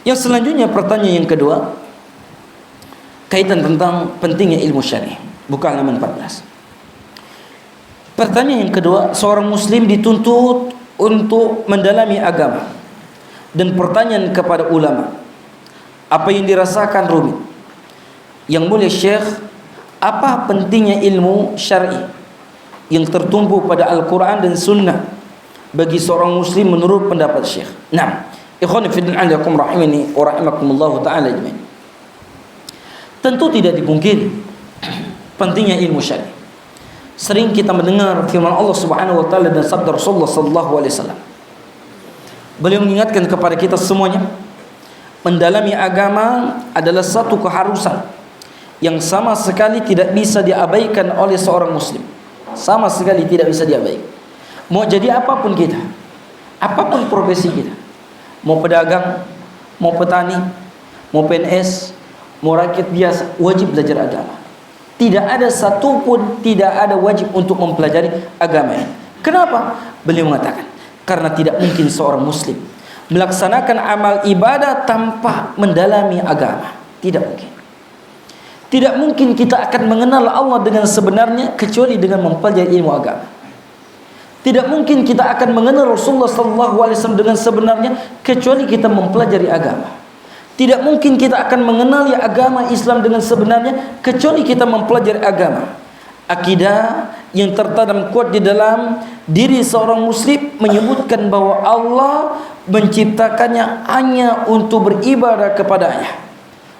Yang selanjutnya, pertanyaan yang kedua, kaitan tentang pentingnya ilmu syar'i. Buka halaman 14. Pertanyaan yang kedua, seorang muslim dituntut untuk mendalami agama dan pertanyaan kepada ulama. Apa yang dirasakan rumit? Yang mulia Syekh, apa pentingnya ilmu syar'i yang tertumpu pada Al-Quran dan Sunnah bagi seorang muslim menurut pendapat Syekh? Nah, ikhwan fillah alaikum rahimani wa rahimakumullah ta'ala jami'an. Tentu tidak dipungkiri pentingnya ilmu syar'i. Sering kita mendengar firman Allah Subhanahu wa taala dan sabda Rasulullah sallallahu alaihi wasallam. Beliau mengingatkan kepada kita semuanya, mendalami agama adalah satu keharusan yang sama sekali tidak bisa diabaikan oleh seorang muslim. Sama sekali tidak bisa diabaikan. Mau jadi apapun kita, apapun profesi kita, mau pedagang, mau petani, mau PNS, mau rakyat biasa, wajib belajar agama. Tidak ada satupun tidak ada wajib untuk mempelajari agama ini. Kenapa? Beliau mengatakan, karena tidak mungkin seorang muslim melaksanakan amal ibadah tanpa mendalami agama. Tidak mungkin. Tidak mungkin kita akan mengenal Allah dengan sebenarnya kecuali dengan mempelajari ilmu agama. Tidak mungkin kita akan mengenal Rasulullah SAW dengan sebenarnya kecuali kita mempelajari agama. Tidak mungkin kita akan mengenali agama Islam dengan sebenarnya kecuali kita mempelajari agama. Akidah yang tertanam kuat di dalam diri seorang muslim menyebutkan bahwa Allah menciptakannya hanya untuk beribadah kepadanya.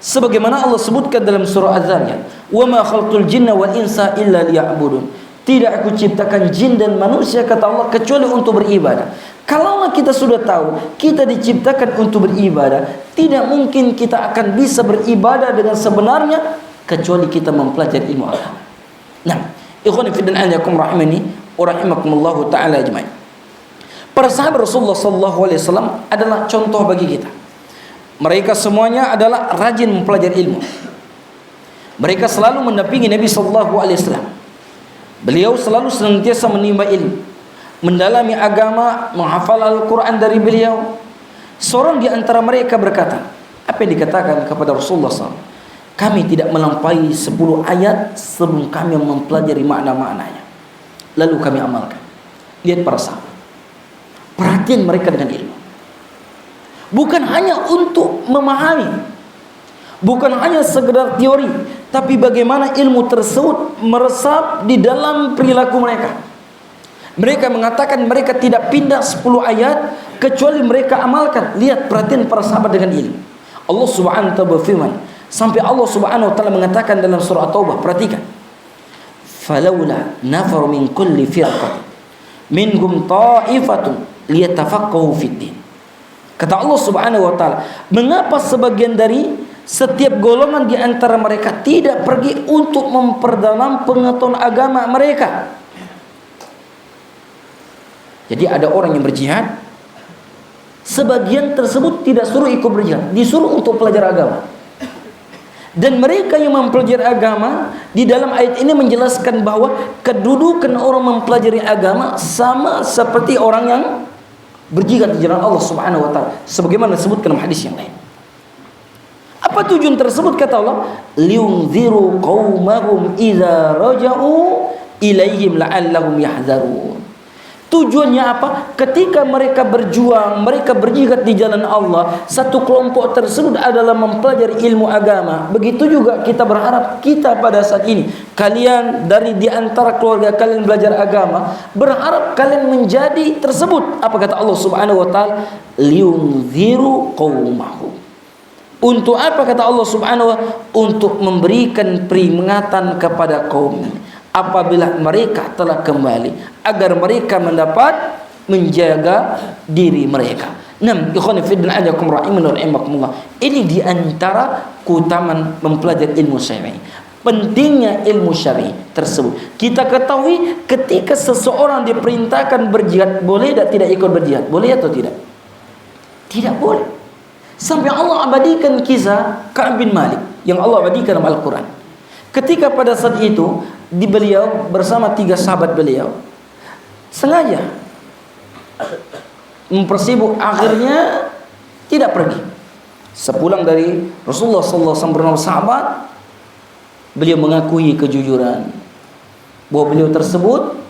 Sebagaimana Allah sebutkan dalam surah Az-Zariyat, "Wa ma khalaqtul jinna wal insa illa liya'budun." Tidak aku ciptakan jin dan manusia, kata Allah, kecuali untuk beribadah. Kalau kita sudah tahu kita diciptakan untuk beribadah, tidak mungkin kita akan bisa beribadah dengan sebenarnya kecuali kita mempelajari ilmu agama. Nah, ikhwani fi din alaikum rahimani wa rahimakumullah taala ajmain. Para sahabat Rasulullah sallallahu alaihi wasallam adalah contoh bagi kita. Mereka semuanya adalah rajin mempelajari ilmu. Mereka selalu mendampingi Nabi sallallahu alaihi wasallam. Beliau selalu senantiasa menimba ilmu, mendalami agama, menghafal Al-Quran dari beliau. Seorang di antara mereka berkata, apa yang dikatakan kepada Rasulullah SAW? Kami tidak melampaui 10 ayat sebelum kami mempelajari makna-maknanya, lalu kami amalkan. Lihat para sahabat, perhatian mereka dengan ilmu. Bukan hanya untuk memahami, bukan hanya sekedar teori, tapi bagaimana ilmu tersebut meresap di dalam perilaku mereka. Mereka mengatakan mereka tidak pindah 10 ayat kecuali mereka amalkan. Lihat perhatian para sahabat dengan ilmu. Allah Subhanahu wa taala berfirman, sampai Allah Subhanahu wa taala mengatakan dalam surah Taubah, perhatikan. Falaula nafaru min kulli firqatin minhum ta'ifatun liyatafaqahu fid din. Kata Allah Subhanahu wa taala, mengapa sebagian dari setiap golongan di antara mereka tidak pergi untuk memperdalam pengetahuan agama mereka? Jadi ada orang yang berjihad, sebagian tersebut tidak suruh ikut berjihad, disuruh untuk belajar agama. Dan mereka yang mempelajari agama di dalam ayat ini menjelaskan bahwa kedudukan orang mempelajari agama sama seperti orang yang berjihad di jalan Allah Subhanahu wa taala, sebagaimana disebutkan dalam hadis yang lain. Apa tujuan tersebut? Kata Allah, liunziru qaumahum idza raja'u ilaihim la'allahum yahzarun. Tujuannya apa? Ketika mereka berjuang, mereka berjihad di jalan Allah, satu kelompok tersebut adalah mempelajari ilmu agama. Begitu juga kita berharap kita pada saat ini, kalian dari di antara keluarga kalian belajar agama, berharap kalian menjadi tersebut. Apa kata Allah Subhanahu wa taala? Liunziru qaumahum. Untuk apa kata Allah Subhanahu wa taala? Untuk memberikan peringatan kepada kaum apabila mereka telah kembali, agar mereka mendapat menjaga diri mereka. Nam ikhwan fillah ajakum rahimakumullah. Ini di antara keutamaan mempelajari ilmu syar'i. Pentingnya ilmu syar'i tersebut. Kita ketahui ketika seseorang diperintahkan berjihad, boleh tidak ikut berjihad? Boleh atau tidak? Tidak boleh. Sampai Allah abadikan kisah Ka'ab bin Malik yang Allah abadikan dalam Al-Quran. Ketika pada saat itu di beliau bersama 3 sahabat beliau sengaja mempersibuk, akhirnya tidak pergi. Sepulang dari Rasulullah sallallahu alaihi wasallam bersama sahabat, beliau mengakui kejujuran bahwa beliau tersebut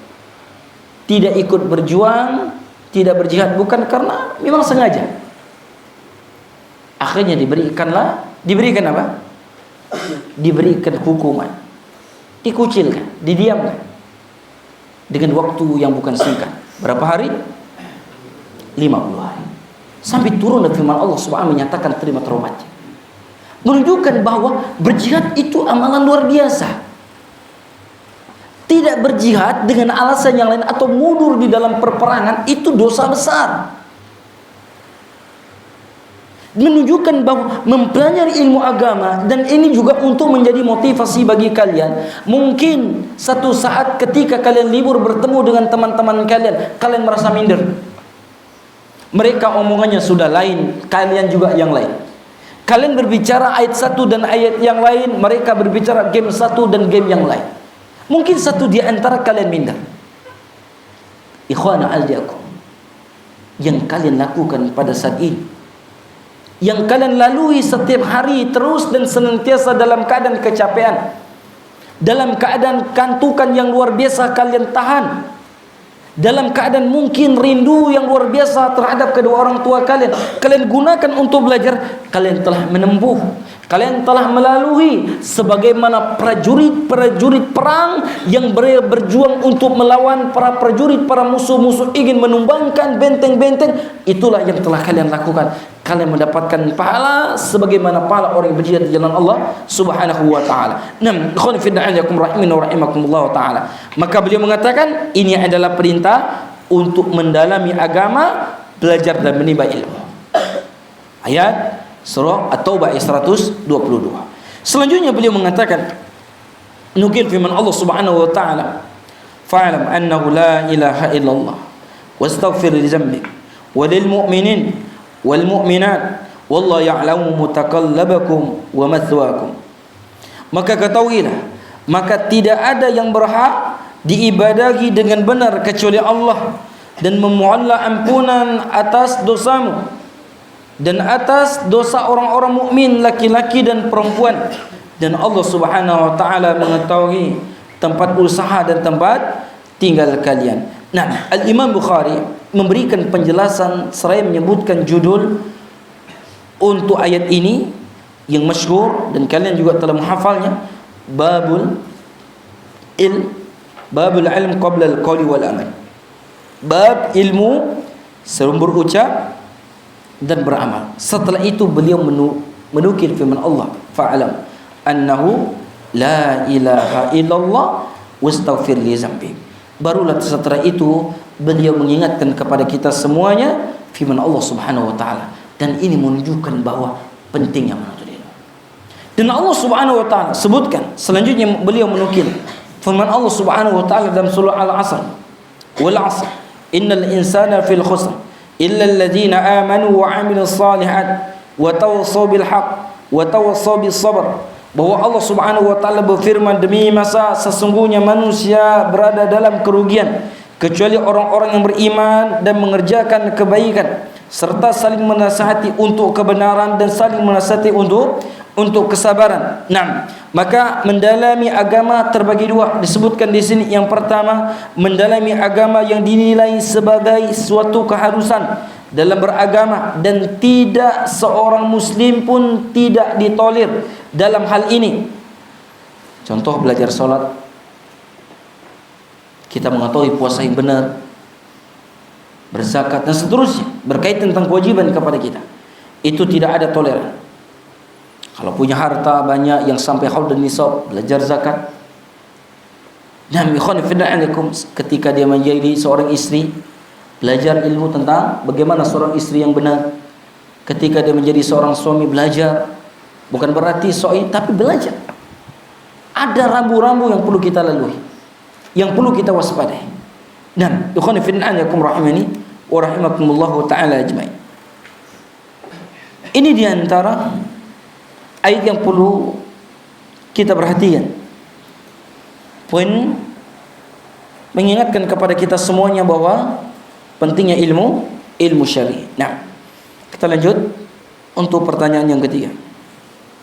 tidak ikut berjuang, tidak berjihad bukan karena memang sengaja. Akhirnya diberikan apa? Diberikan hukuman, dikucilkan, didiamkan dengan waktu yang bukan singkat. Berapa hari? 50 hari. Sampai turun firman Allah Subhanahu menyatakan terima taubatnya. Menunjukkan bahwa berjihad itu amalan luar biasa. Tidak berjihad dengan alasan yang lain atau mundur di dalam perperangan itu dosa besar. Menunjukkan bahwa mempelajari ilmu agama, dan ini juga untuk menjadi motivasi bagi kalian. Mungkin satu saat ketika kalian libur bertemu dengan teman-teman kalian, kalian merasa minder. Mereka omongannya sudah lain, kalian juga yang lain. Kalian berbicara ayat satu dan ayat yang lain, mereka berbicara game satu dan game yang lain. Mungkin satu di antara kalian minder. Ikhwana aldiakum, yang kalian lakukan pada saat ini, yang kalian lalui setiap hari terus dan senantiasa dalam keadaan kecapean, dalam keadaan kantukan yang luar biasa kalian tahan, dalam keadaan mungkin rindu yang luar biasa terhadap kedua orang tua kalian, kalian gunakan untuk belajar. Kalian telah menempuh, kalian telah melalui sebagaimana prajurit-prajurit perang yang berjuang untuk melawan para prajurit, para musuh-musuh ingin menumbangkan benteng-benteng. Itulah yang telah kalian lakukan. Kalian mendapatkan pahala sebagaimana pahala orang yang berjihad di jalan Allah Subhanahu wa taala. Nam, ikhwan fi din rahimani wa rahimakumullah taala. Maka beliau mengatakan ini adalah perintah untuk mendalami agama, belajar dan menimba ilmu. Ayat surah At-Taubah ayat 122. Selanjutnya beliau mengatakan, nukil firman Allah Subhanahu wa taala, fa'lam annahu la ilaha illallah wastaghfir li dhanbik wa lil mu'minin wal mu'minat wallahu ya'lamu mutaqallabakum wa mathwaakum. Maka ketahuilah, maka tidak ada yang berhak diibadahi dengan benar kecuali Allah, dan memohonlah ampunan atas dosamu dan atas dosa orang-orang mukmin laki-laki dan perempuan, dan Allah Subhanahu wa taala mengetahui tempat usaha dan tempat tinggal kalian. Nah, Al-Imam Bukhari memberikan penjelasan seraya menyebutkan judul untuk ayat ini yang masyhur dan kalian juga telah menghafalnya, babul ilm qabla al-qawli wal amal. Bab ilmu sebelum berucap dan beramal. Setelah itu beliau menukil firman Allah, fa'lam annahu la ilaha illallah wastaghfir li dzambi. Barulah setelah itu beliau mengingatkan kepada kita semuanya firman Allah Subhanahu wa taala, dan ini menunjukkan bahwa pentingnya menuntut ilmu. Dan Allah Subhanahu wa taala sebutkan selanjutnya, beliau menukil firman Allah Subhanahu wa taala dalam surah Al-Asr, wal 'asr innal insana fil khusr illa alladhina amanu wa 'amilus shalihat wa tawassaw bil haqq wa tawassaw bis sabr. Bahwa Allah Subhanahu wa taala berfirman, demi masa sesungguhnya manusia berada dalam kerugian kecuali orang-orang yang beriman dan mengerjakan kebaikan serta saling menasihati untuk kebenaran dan saling menasihati untuk kesabaran. Nah, maka mendalami agama terbagi dua, disebutkan di sini. Yang pertama, mendalami agama yang dinilai sebagai suatu keharusan dalam beragama, dan tidak seorang muslim pun tidak ditolir dalam hal ini. Contoh, belajar sholat, kita mengetahui puasa yang benar, berzakat dan seterusnya, berkaitan tentang kewajiban kepada kita, itu tidak ada toleran. Kalau punya harta banyak yang sampai haul dan nisab, belajar zakat. Dan ketika dia menjadi seorang istri, belajar ilmu tentang bagaimana seorang istri yang benar. Ketika dia menjadi seorang suami, belajar. Bukan berarti soi, tapi belajar. Ada rambu-rambu yang perlu kita lalui, yang perlu kita waspadai. Dan ikhwan fillah rahimani wa rahimakumullah taala ajmain. Ini diantara ayat yang perlu kita perhatikan. Poin mengingatkan kepada kita semuanya bahwa pentingnya ilmu syar'i. Nah, kita lanjut. untuk pertanyaan yang ketiga.